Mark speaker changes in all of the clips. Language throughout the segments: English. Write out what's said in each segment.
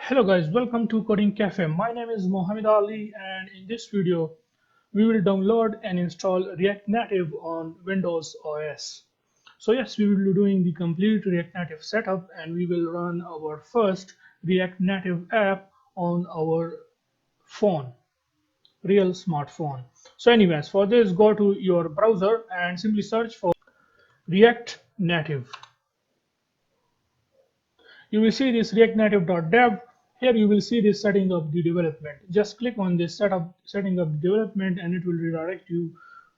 Speaker 1: Hello guys, welcome to Coding Cafe. My name is Mohammed Ali and in this video we will download and install React Native on Windows OS. So yes, we will be doing the complete React Native setup and we will run our first React Native app on our phone, real smartphone. So anyways, for this go to your browser and simply search for React Native. You will see this React Native.dev. Here you will see this setting up the development. Just click on this setting up development and it will redirect you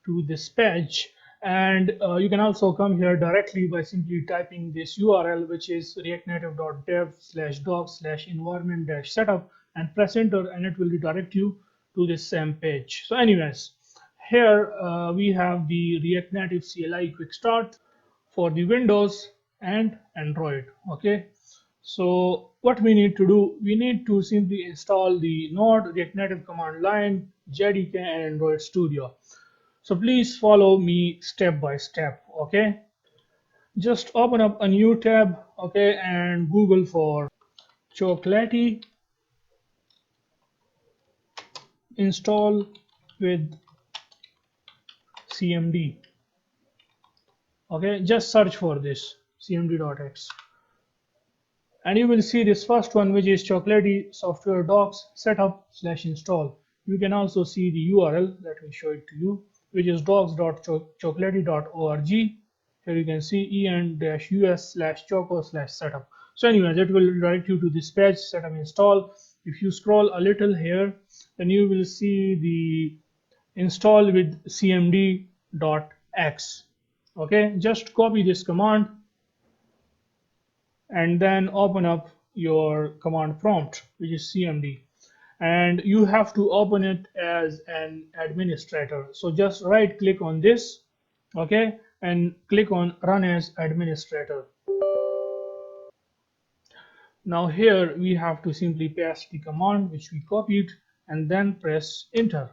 Speaker 1: to this page. And you can also come here directly by simply typing this URL, which is reactnative.dev/docs/environment-setup, and press enter and it will redirect you to this same page. So anyways, here we have the React Native CLI quick start for the Windows and Android. Okay, so what we need to do, we need to simply install the Node, React Native command line, JDK and Android Studio. So please follow me step by step. Okay, just open up a new tab, okay, and Google for Chocolatey install with CMD. Okay, just search for this cmd.x and you will see this first one, which is Chocolatey software docs setup/install. You can also see the URL. Let me show it to you, which is docs.chocolatey.org. Here you can see en-us/choco/setup. So anyways, it will direct you to this page, setup install. If you scroll a little here, then you will see the install with cmd.x. Okay, just copy this command and then open up your command prompt, which is cmd, and you have to open it as an administrator. So just right click on this, okay, and click on run as administrator. Now here we have to simply paste the command which we copied and then press enter.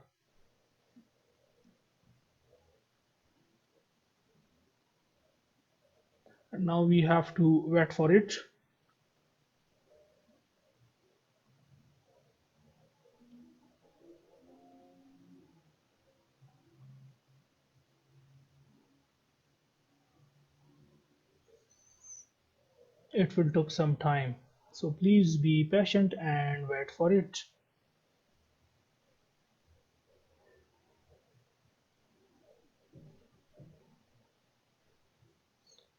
Speaker 1: And now we have to wait for it. It will take some time, so please be patient and wait for it.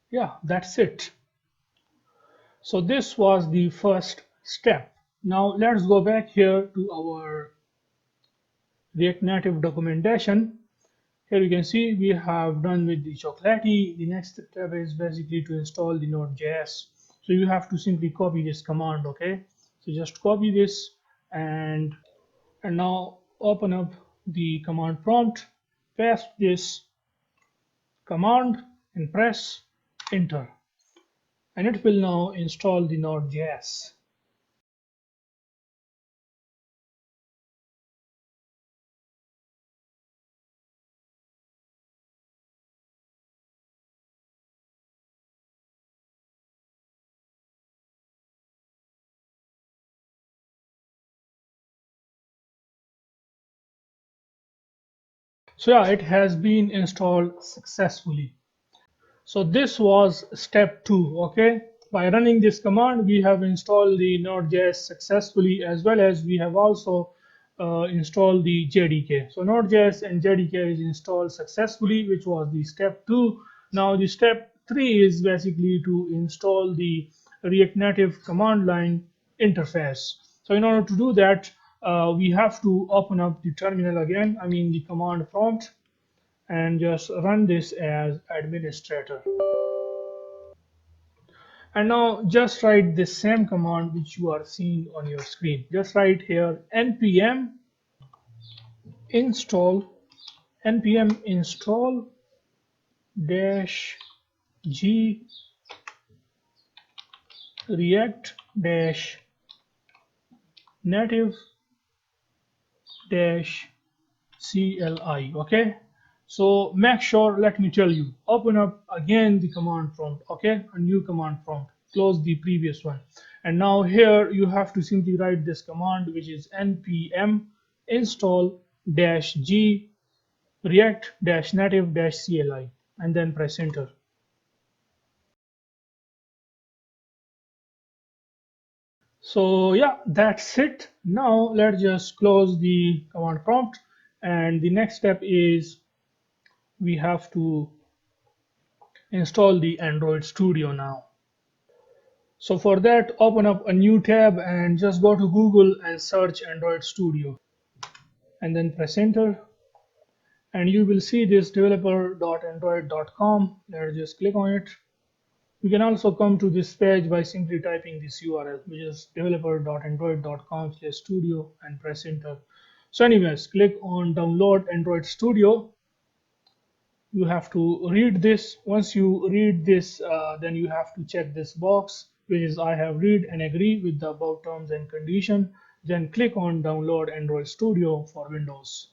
Speaker 1: Yeah, that's it. So this was the first step. Now let's go back here to our React Native documentation. Here you can see we have done with the Chocolatey. The next step is basically to install the Node.js. So you have to simply copy this command, okay? So just copy this and now open up the command prompt, paste this command and press enter. And it will now install the Node.js. So yeah, it has been installed successfully. So this was step 2. Okay, by running this command we have installed the Node.js successfully, as well as we have also installed the JDK. So Node.js and JDK is installed successfully, which was the step 2. Now the step 3 is basically to install the React Native command line interface. So in order to do that, we have to open up the terminal again, I mean the command prompt, and just run this as administrator. And now just write this same command which you are seeing on your screen. Just write here npm install dash g react dash native dash CLI. Okay, so make sure, let me tell you, open up again the command prompt, okay, a new command prompt, close the previous one, And now here you have to simply write this command, which is npm install -g react native cli, and then press enter. So yeah, that's it. Now let's just close the command prompt, and the next step is we have to install the Android Studio now. So for that, open up a new tab and just go to Google and search Android Studio, and then press enter, and you will see this developer.android.com. Let's just click on it. You can also come to this page by simply typing this URL, which is developer.android.com/studio, and press enter. So anyways, click on download Android Studio. You have to read this. Once you read this, then you have to check this box, which is I have read and agree with the above terms and condition. Then click on download Android Studio for Windows.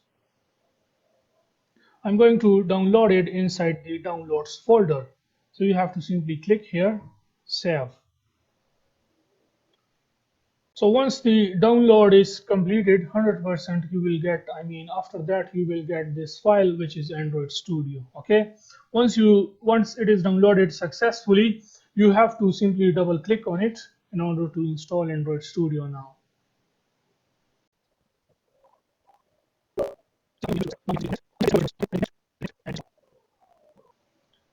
Speaker 1: I'm going to download it inside the downloads folder. So you have to simply click here, save. So once the download is completed 100%, you will get, after that you will get this file, which is Android Studio. Okay, once it is downloaded successfully, you have to simply double click on it in order to install Android Studio now.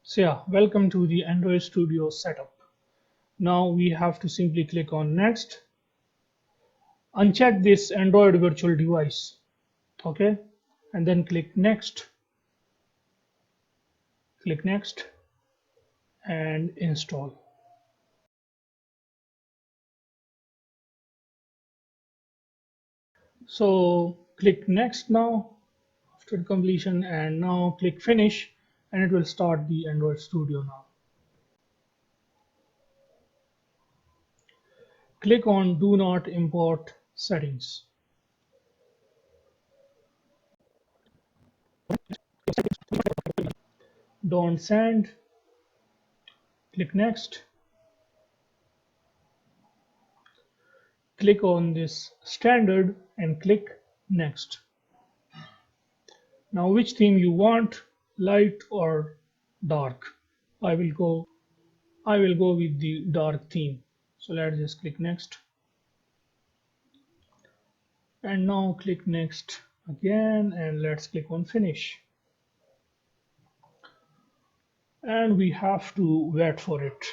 Speaker 1: So yeah, welcome to the Android Studio setup. Now we have to simply click on next, uncheck this Android virtual device. Okay, and then click next, and install. So click next now after completion, and now click finish, and it will start the Android Studio now. Click on do not import settings. Don't send. Click next. Click on this standard and click next. Now which theme you want, light or dark? I will go with the dark theme. So let's just click next. And now click next again, and let's click on finish. And we have to wait for it.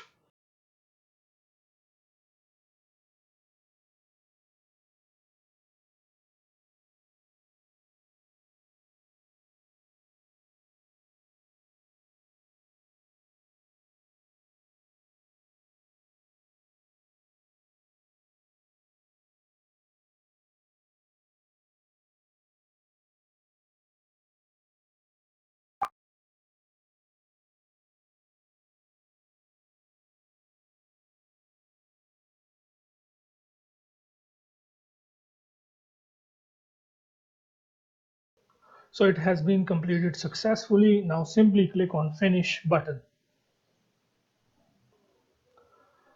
Speaker 1: So it has been completed successfully. Now simply click on finish button.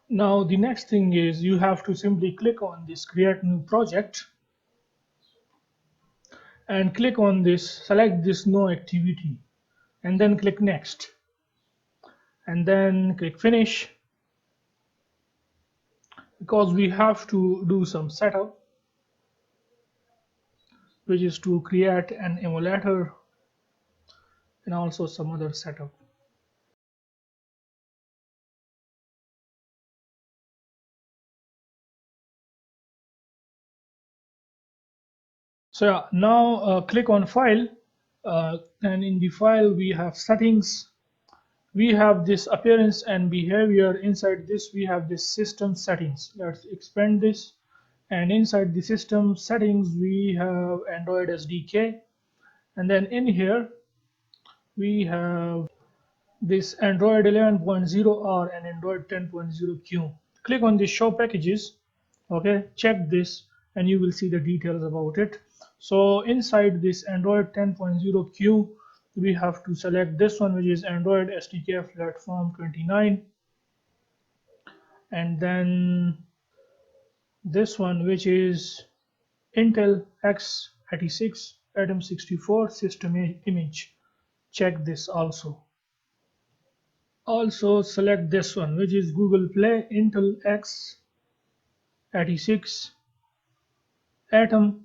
Speaker 1: Now the next thing is you have to simply click on this create new project, and click on this, select this no activity, and then click next, and then click finish, because we have to do some setup, which is to create an emulator and also some other setup. So yeah, now click on file, and in the file we have settings, we have this appearance and behavior. Inside this we have this system settings. Let's expand this, and inside the system settings we have Android SDK, and then in here we have this Android 11.0R and Android 10.0Q. Click on the show packages. Okay, check this and you will see the details about it. So inside this Android 10.0Q, we have to select this one, which is Android SDK platform 29, and then this one, which is Intel x86 Atom 64 system image. Check this also. Also select this one, which is Google Play Intel x86 Atom,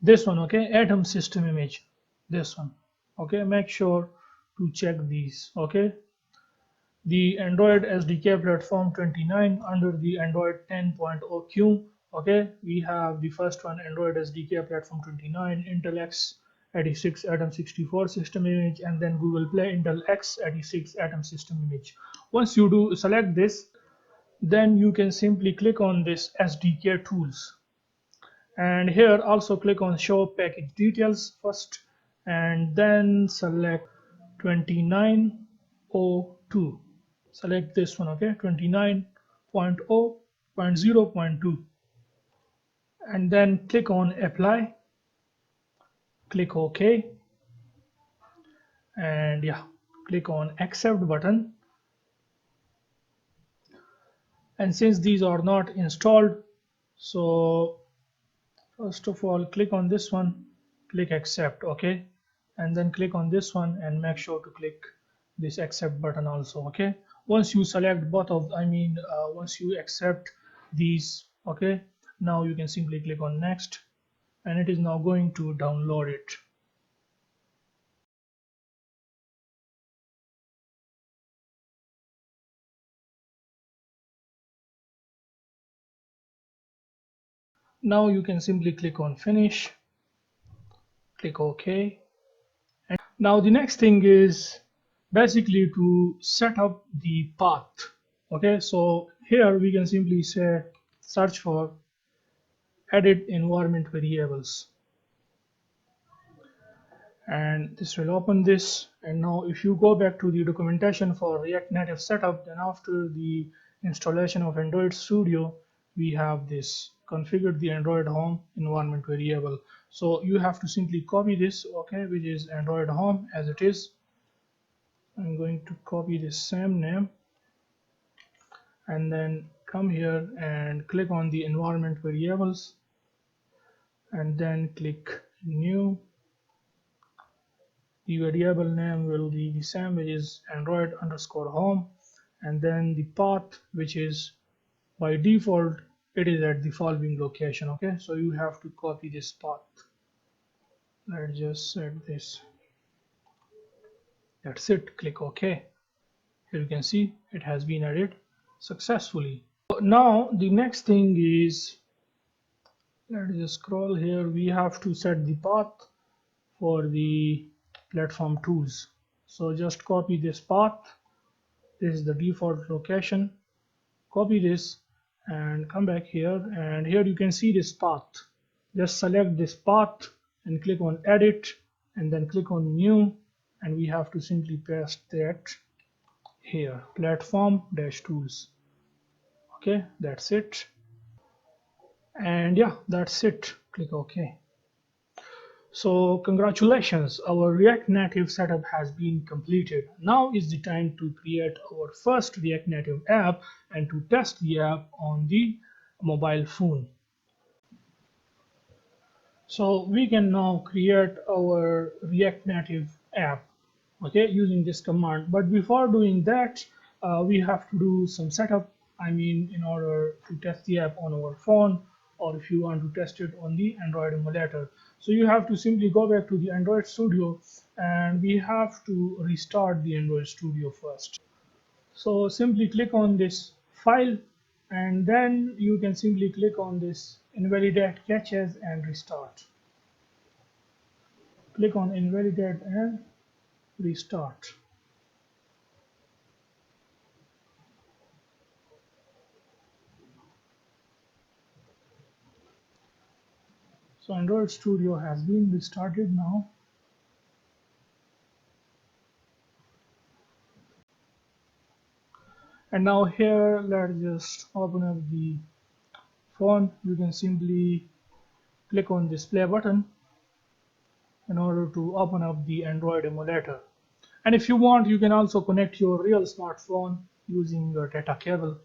Speaker 1: this one, okay, Atom system image, this one, okay. Make sure to check these, okay. The Android SDK platform 29 under the Android 10.0 Q. Okay, we have the first one, Android SDK platform 29, Intel x86 Atom 64 system image, and then Google Play Intel x86 Atom system image. Once you do select this, then you can simply click on this SDK tools, and here also click on show package details first, and then select 2902. Select this one, okay, 29.0.0.2, and then click on apply, click OK, and yeah, click on accept button. And since these are not installed, so first of all click on this one, click accept, okay, and then click on this one and make sure to click this accept button also, okay. Once you select both of, once you accept these, okay, now you can simply click on next, and it is now going to download it. Now you can simply click on finish, click OK. And now the next thing is basically to set up the path, okay. So here we can simply say search for edit environment variables, and this will open this. And now if you go back to the documentation for React Native setup, then after the installation of Android Studio, we have this configured the Android home environment variable. So you have to simply copy this, okay, which is Android home as it is. I'm going to copy this same name, and then come here and click on the environment variables, and then click new. The variable name will be the same, which is Android underscore home, and then the path, which is by default it is at the following location, okay. So you have to copy this path. Let's just set this, that's it, click OK. Here you can see it has been added successfully. So now the next thing is, let's just scroll here, we have to set the path for the platform tools. So just copy this path, this is the default location, copy this and come back here, and here you can see this path. Just select this path and click on edit, and then click on new, and we have to simply paste that here, platform dash tools, okay. That's it, and yeah, that's it, click OK. So congratulations, our React Native setup has been completed. Now is the time to create our first React Native app and to test the app on the mobile phone. So we can now create our React Native app, okay, using this command. But before doing that, we have to do some setup. In order to test the app on our phone, or if you want to test it on the Android emulator. So you have to simply go back to the Android Studio, and we have to restart the Android Studio first. So simply click on this file, and then you can simply click on this invalidate caches and restart. Click on invalidate and restart. So Android Studio has been restarted now. And now here, let's just open up the phone. You can simply click on this play button in order to open up the Android emulator. And if you want, you can also connect your real smartphone using your data cable.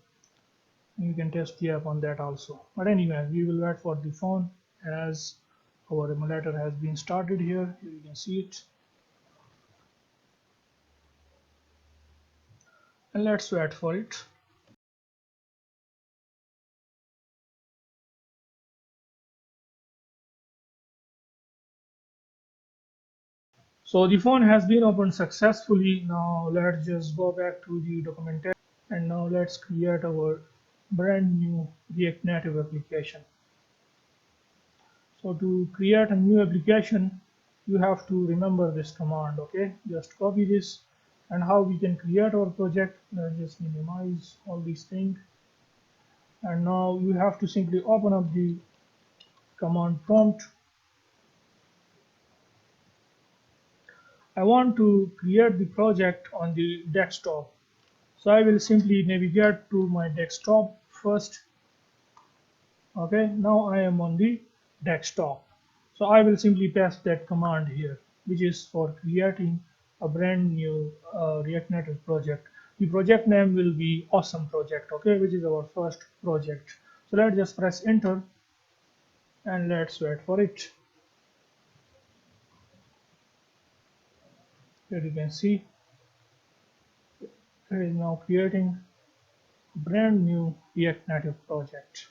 Speaker 1: You can test the app on that also. But anyway, we will wait for the phone as our emulator has been started here. Here you can see it. And let's wait for it. So the phone has been opened successfully. Now let's just go back to the documentation and now let's create our brand new React Native application. So to create a new application, you have to remember this command, okay? Just copy this and how we can create our project. Let's just minimize all these things. And now you have to simply open up the command prompt. I want to create the project on the desktop. So I will simply navigate to my desktop first. Okay, now I am on the desktop. So I will simply paste that command here, which is for creating a brand new React Native project. The project name will be Awesome Project, okay, which is our first project. So let's just press enter and let's wait for it. Here you can see it is now creating a brand new React Native project.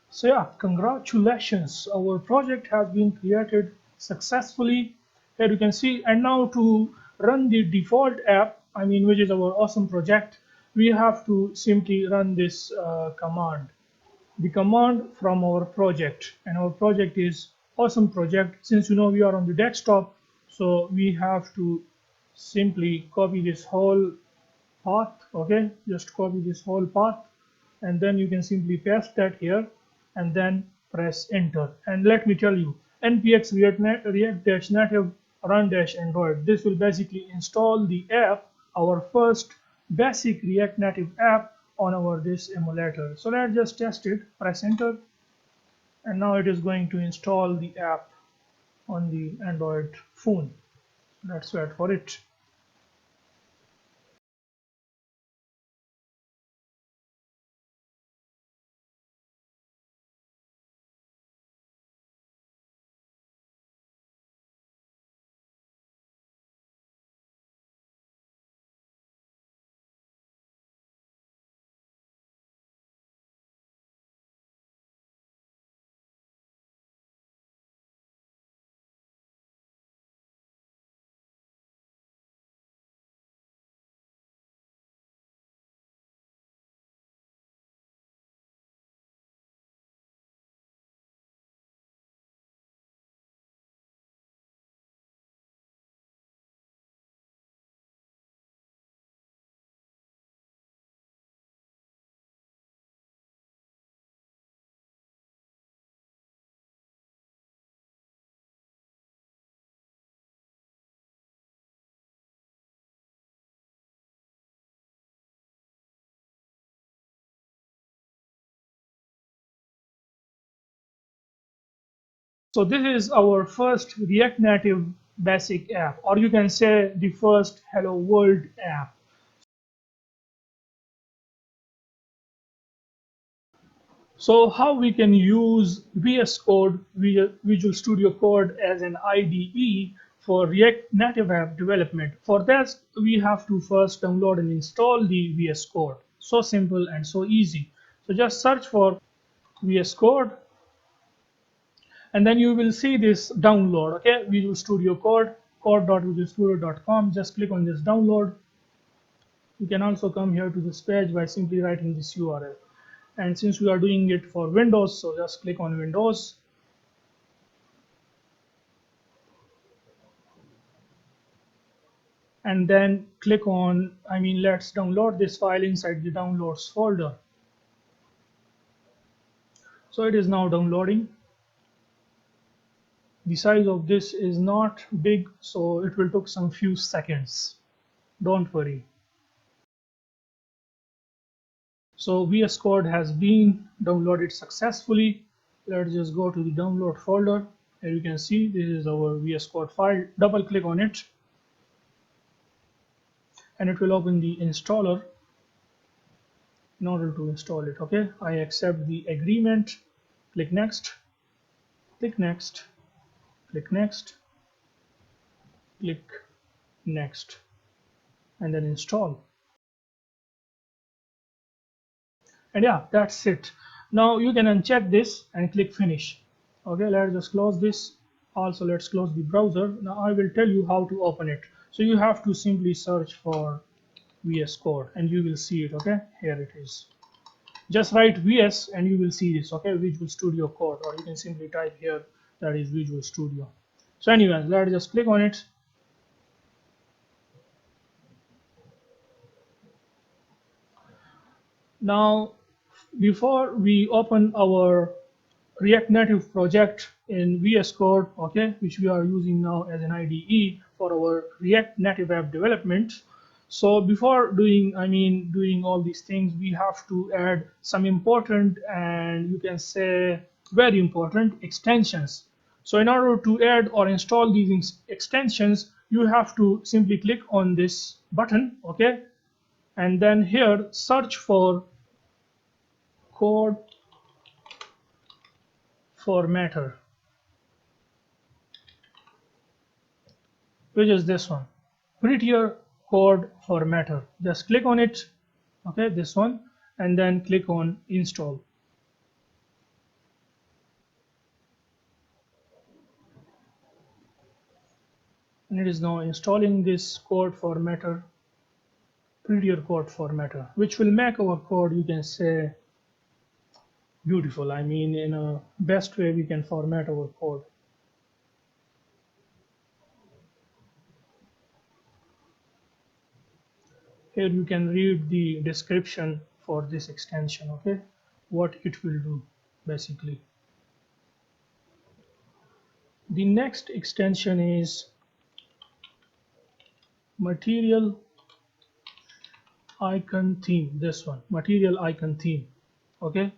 Speaker 1: So yeah, congratulations. Our project has been created successfully. Here you can see, and now to run the default app, I mean, which is our awesome project, we have to simply run this command. The command from our project, and our project is awesome project. Since you know we are on the desktop, so we have to simply copy this whole path. Okay, just copy this whole path and then you can simply paste that here and then press enter. And let me tell you, npx react-native run-android, this will basically install the app, our first basic React Native app on our this emulator. So let's just test it. Press enter and now it is going to install the app on the Android phone. Let's wait for it. So this is our first React Native basic app, or you can say the first Hello World app. So how we can use VS Code, Visual Studio Code as an IDE for React Native app development. For that, we have to first download and install the VS Code. So simple and so easy. So just search for VS Code and then you will see this download, okay, Visual Studio Code, code.visualstudio.com. Just click on this download. You can also come here to this page by simply writing this URL. And since we are doing it for Windows, so just click on Windows and then click on, let's download this file inside the downloads folder. So it is now downloading. The size of this is not big, so it will take some few seconds. Don't worry. So VS Code has been downloaded successfully. Let's just go to the download folder. Here you can see this is our VS Code file. Double click on it and it will open the installer in order to install it. Okay, I accept the agreement. Click next, click next, click next, click next, and then install. And yeah, that's it. Now you can uncheck this and click finish. Okay, let's just close this. Also, let's close the browser. Now I will tell you how to open it. So you have to simply search for VS Code and you will see it. Okay, here it is. Just write VS and you will see this. Okay, Visual Studio Code, or you can simply type here that is Visual Studio. So anyways, let's just click on it. Now before we open our React Native project in VS Code, okay, which we are using now as an IDE for our React Native app development. So before doing all these things, we have to add some important and you can say very important extensions. So in order to add or install these extensions, you have to simply click on this button, okay, and then here search for code formatter, which is this one, prettier code formatter. Just click on it, okay, this one, and then click on install. And it is now installing this code formatter, prettier code formatter, which will make our code, you can say, beautiful. I mean, in a best way we can format our code. Here you can read the description for this extension, okay, what it will do basically. The next extension is material icon theme, this one, material icon theme. Okay,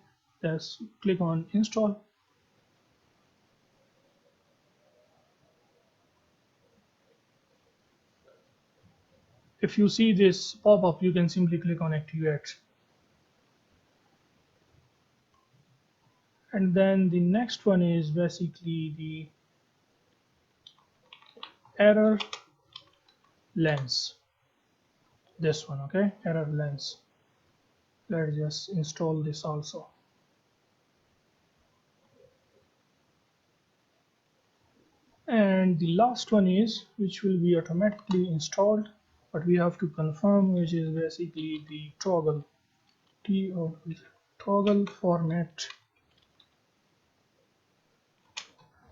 Speaker 1: let's click on install. If you see this pop-up, you can simply click on activate. And then the next one is basically the error lens, this one, okay, error lens. Let's just install this also. And the last one is, which will be automatically installed, but we have to confirm, which is basically the toggle, toggle format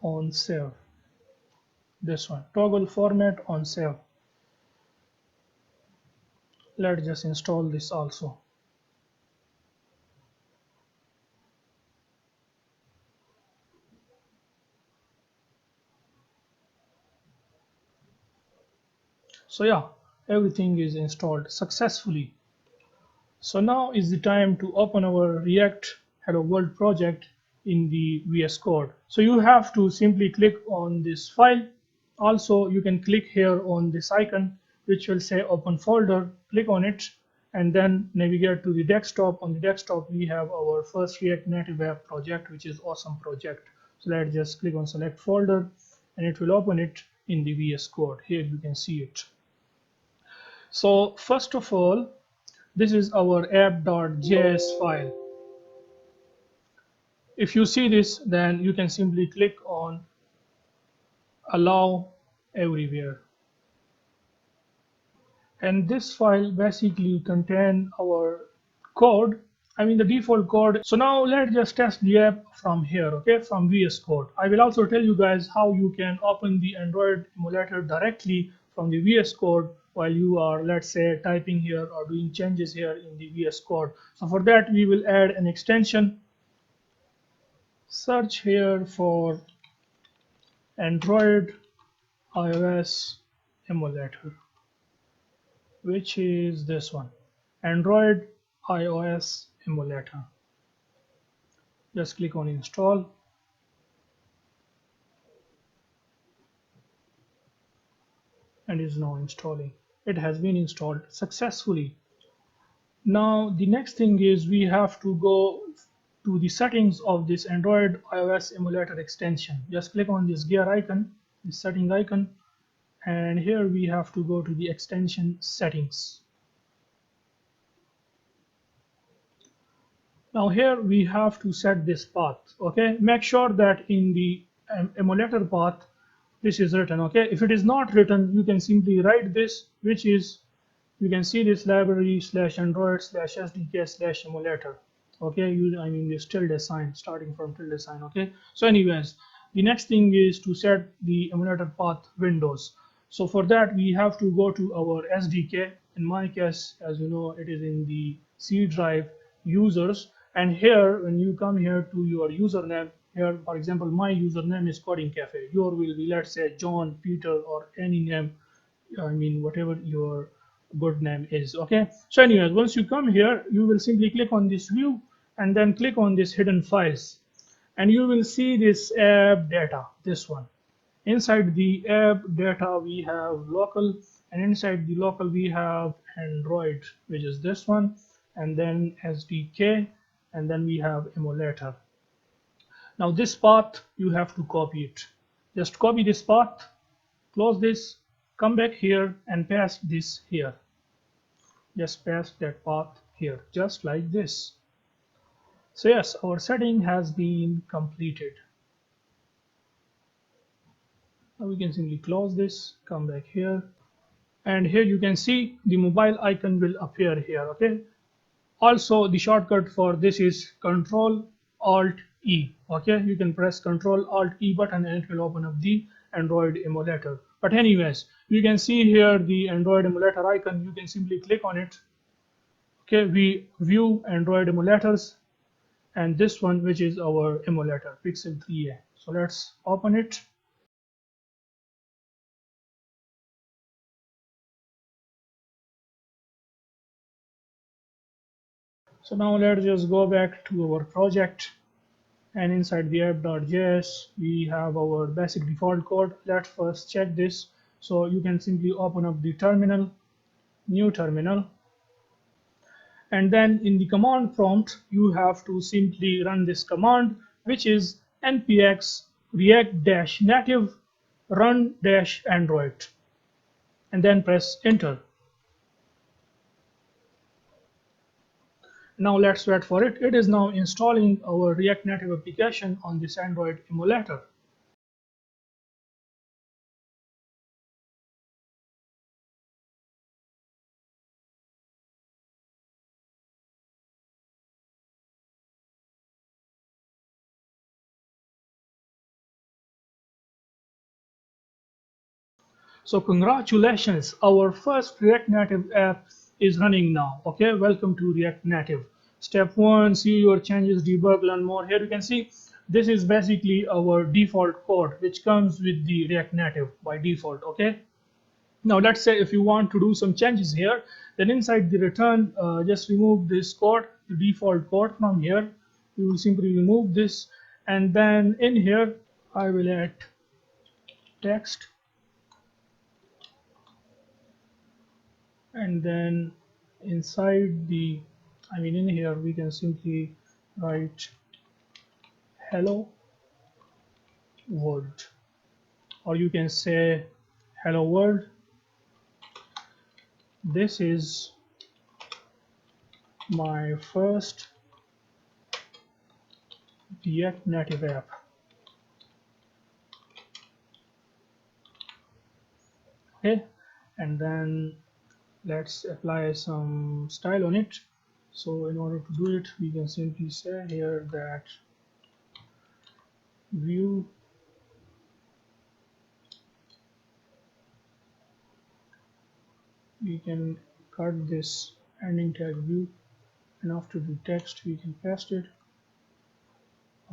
Speaker 1: on save, this one, toggle format on save. Let's just install this also. So yeah, everything is installed successfully. So now is the time to open our React Hello World project in the VS Code. So you have to simply click on this file. Also, you can click here on this icon, which will say open folder. Click on it and then navigate to the desktop. On the desktop, we have our first React Native app project, which is awesome project. So let's just click on select folder and it will open it in the VS Code. Here you can see it. So first of all, this is our app.js file. If you see this, then you can simply click on allow everywhere. And this file basically contain our code, I mean the default code. So now let's just test the app from here, okay, from VS Code. I will also tell you guys how you can open the Android emulator directly from the VS Code while you are, let's say, typing here or doing changes here in the VS Code. So for that, we will add an extension. Search here for Android iOS emulator, which is this one, Android iOS Emulator. Just click on install, and is now installing. It has been installed successfully. Now the next thing is we have to go to the settings of this Android iOS emulator extension. Just click on this gear icon, this setting icon, and here we have to go to the extension settings. Now here we have to set this path. Okay, make sure that in the emulator path this is written. Okay, if it is not written, you can simply write this, which is, you can see this library slash Android slash SDK slash emulator. Okay, I mean this tilde sign, starting from tilde sign. Okay, so anyways, the next thing is to set the emulator path windows. So for that we have to go to our SDK. In my case, as you know, it is in the C drive users, and here when you come here to your username, here for example my username is coding cafe, your will be, let's say, John, Peter, or any name, I mean whatever your good name is. Okay, so anyways, once you come here, you will simply click on this view and then click on this hidden files, and you will see this app data, this one. Inside the app data we have local, and inside the local we have Android, which is this one, and then SDK, and then we have emulator. Now this path you have to copy it. Just copy this path, close this, come back here and paste this here. Just paste that path here, just like this. So yes, our setting has been completed. Now we can simply close this, come back here, and here you can see the mobile icon will appear here. Okay, also the shortcut for this is Control Alt E. Okay, you can press Control Alt E button and it will open up the Android emulator. But anyways, you can see here the Android emulator icon, you can simply click on it. Okay, we view Android emulators, and this one, which is our emulator Pixel 3a. So let's open it. So now let's just go back to our project, and inside the app.js we have our basic default code. Let's first check this. So you can simply open up the terminal, new terminal, and then in the command prompt you have to simply run this command, which is npx react-native run-android, and then press enter. Now let's wait for it. It is now installing our React Native application on this Android emulator. So congratulations, our first React Native app is running now. Okay, welcome to React Native. Step 1, see your changes, debug, learn more. Here you can see this is basically our default code which comes with the React Native by default. Okay, now let's say if you want to do some changes here, then inside the return, just remove this code, the default code from here. You will simply remove this, and then in here I will add text, and then inside the, I mean in here we can simply write hello world, or you can say hello world, this is my first React Native app. Okay, and then let's apply some style on it. So in order to do it, we can simply say here that view we can cut this ending tag view, and after the text we can paste it.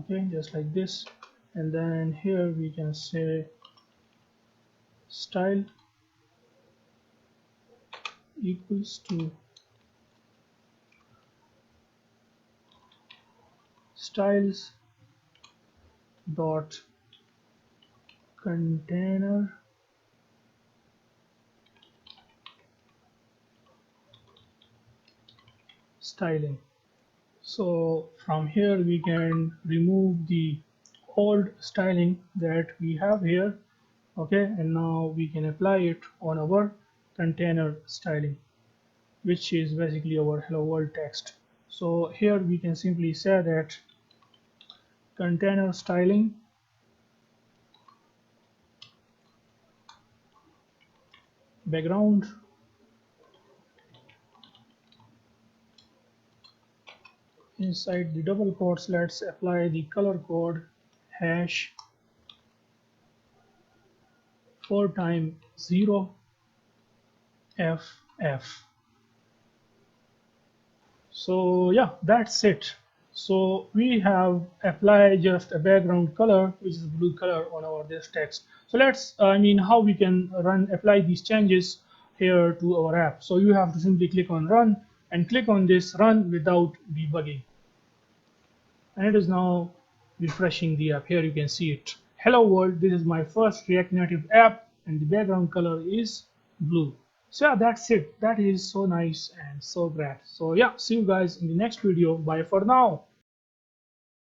Speaker 1: Okay, just like this, and then here we can say style equals to styles dot container styling. So from here we can remove the old styling that we have here, okay, and now we can apply it on our container styling, which is basically our hello world text. So here we can simply say that container styling background inside the double quotes. Let's apply the color code hash 4 times 0 ff. So yeah, that's it. So we have applied just a background color, which is blue color, on our this text. So let's, I mean, how we can apply these changes here to our app. So you have to simply click on run and click on this run without debugging. And it is now refreshing the app. Here you can see it. Hello world, this is my first React Native app and the background color is blue. So yeah, that's it. That is so nice and so great. So yeah, see you guys in the next video. Bye for now.